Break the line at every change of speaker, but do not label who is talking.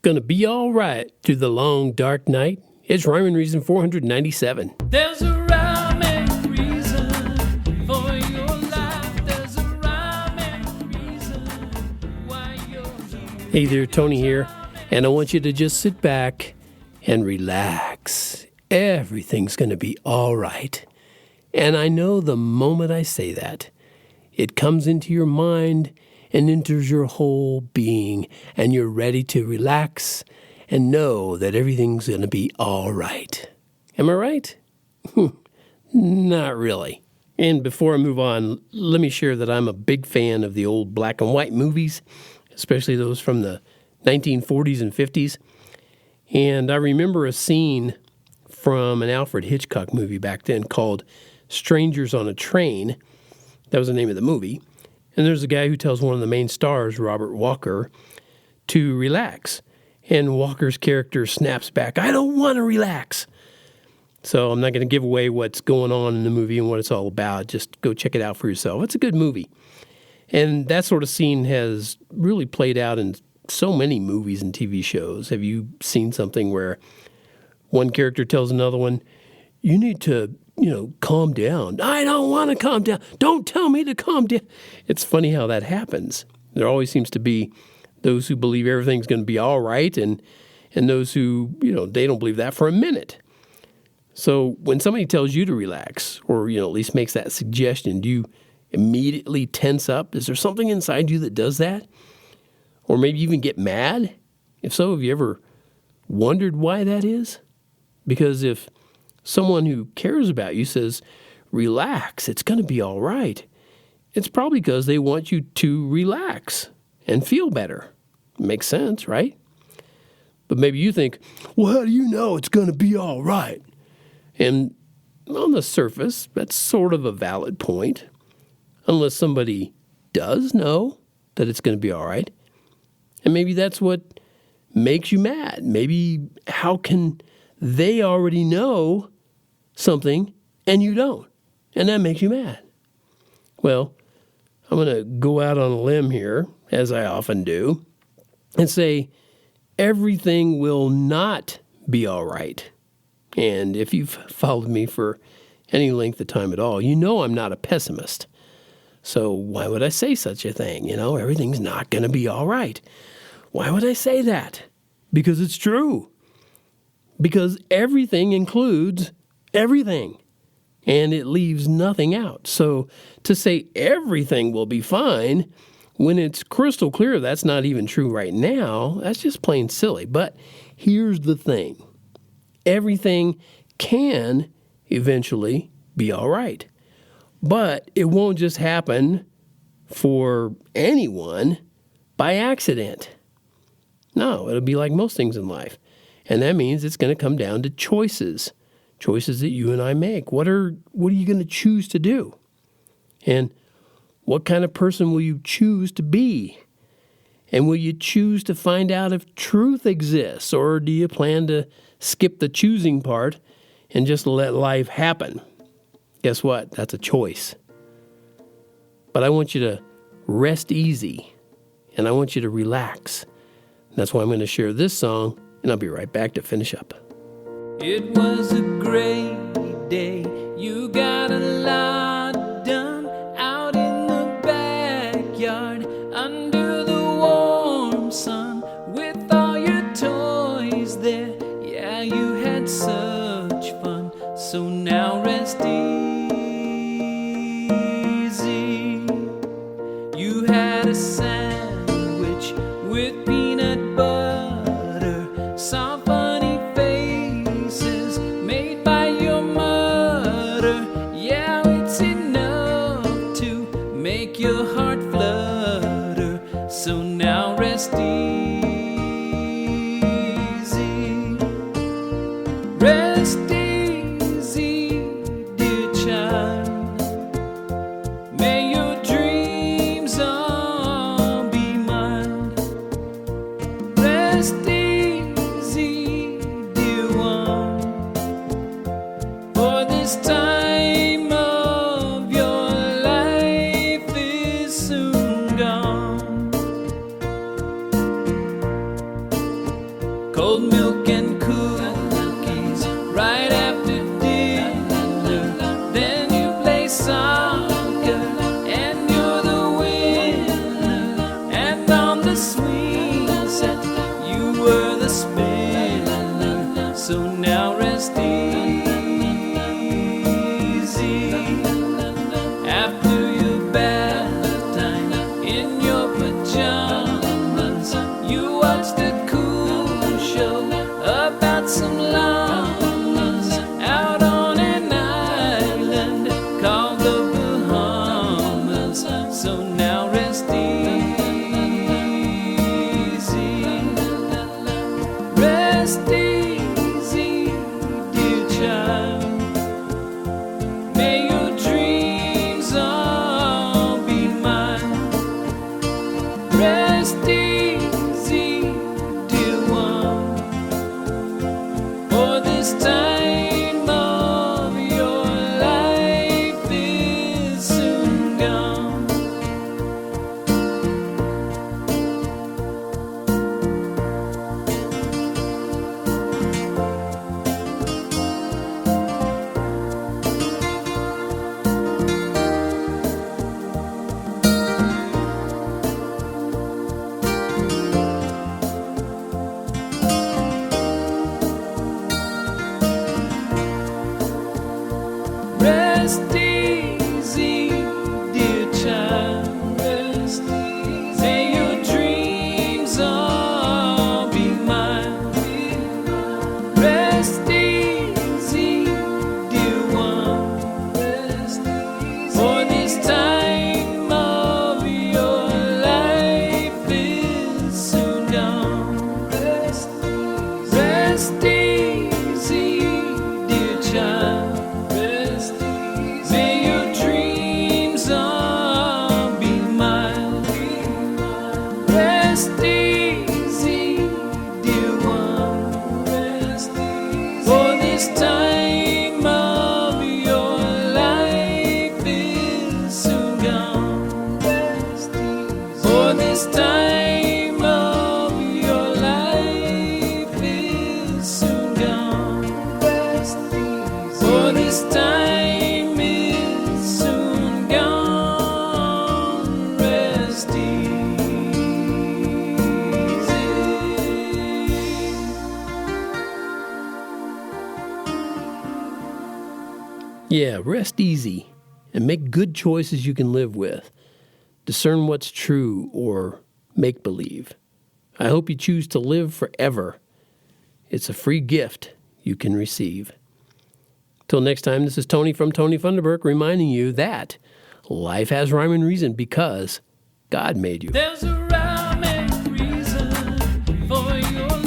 gonna be all right through the long, dark night. It's Rhyme and Reason 497.
There's a rhyme and reason for your life. There's a rhyme and reason why you're here.
Hey there, Tony here, and I want you to just sit back and relax. Everything's gonna be all right. And I know the moment I say that, it comes into your mind and enters your whole being, and you're ready to relax and know that everything's going to be all right. Am I right? Not really. And before I move on, let me share that I'm a big fan of the old black and white movies, especially those from the 1940s and 50s. And I remember a scene from an Alfred Hitchcock movie back then called Strangers on a Train. That was the name of the movie. And there's a guy who tells one of the main stars, Robert Walker, to relax. And Walker's character snaps back, "I don't want to relax." So I'm not going to give away what's going on in the movie and what it's all about. Just go check it out for yourself. It's a good movie. And that sort of scene has really played out in so many movies and TV shows. Have you seen something where one character tells another one, "You need to calm down"? "I don't want to calm down. Don't tell me to calm down." It's funny how that happens. There always seems to be those who believe everything's going to be all right and those who, they don't believe that for a minute. So when somebody tells you to relax or, at least makes that suggestion, do you immediately tense up? Is there something inside you that does that? Or maybe even get mad? If so, have you ever wondered why that is? Because if someone who cares about you says, "Relax, it's going to be all right," it's probably because they want you to relax and feel better. Makes sense, right? But maybe you think, "Well, how do you know it's going to be all right?" And on the surface, that's sort of a valid point, unless somebody does know that it's going to be all right. And maybe that's what makes you mad. Maybe how can they already know something and you don't? And that makes you mad. Well, I'm going to go out on a limb here, as I often do, and say everything will not be all right. And if you've followed me for any length of time at all, you know I'm not a pessimist. So why would I say such a thing? Everything's not going to be all right. Why would I say that? Because it's true. Because everything includes everything, and it leaves nothing out. So to say everything will be fine when it's crystal clear that's not even true right now, that's just plain silly. But here's the thing. Everything can eventually be all right. But it won't just happen for anyone by accident. No, it'll be like most things in life. And that means it's going to come down to choices that you and I make. What are you going to choose to do? And what kind of person will you choose to be? And will you choose to find out if truth exists? Or do you plan to skip the choosing part and just let life happen? Guess what? That's a choice. But I want you to rest easy, and I want you to relax. That's why I'm going to share this song, and I'll be right back to finish up.
It was a great day. You got a lot done out in the backyard under the warm sun with all your toys there. Yeah, you had such fun. So now rest easy. You had a sandwich with peanut butter, saw funny faces made by your mother. Yeah, it's enough to make your heart flutter. So now rest easy. Rest easy, dear child. May your dreams all be mine. Rest easy, dear one, for this time of your life is soon gone. cold milk and cookies right after dinner. Then you play soccer and you're the winner. And on the swing set you were the spinner. So now rest easy. After your bath time in your pajamas, you watched a cool show about some llamas out on an island called the Bahamas. So now rest easy. Rest easy, dear child. May your dreams all be mine. Rest easy, dear one, for this time of your life is soon gone. Rest easy, dear child. Rest easy. May your dreams all be mine. Rest easy, dear one. Rest easy. For this time of your life is soon gone. Rest easy. Rest easy, dear child. May your dreams all be mine. Rest easy, dear one. Rest easy. For this time of your life is soon gone. Rest easy. For this time of your life is soon gone. Rest easy. For this time is soon gone. Rest easy.
Yeah, rest easy and make good choices you can live with. Discern what's true or make believe. I hope you choose to live forever. It's a free gift you can receive. Till next time, this is Tony from Tony Funderburk reminding you that life has rhyme and reason because God made you.
There's a rhyme and reason for your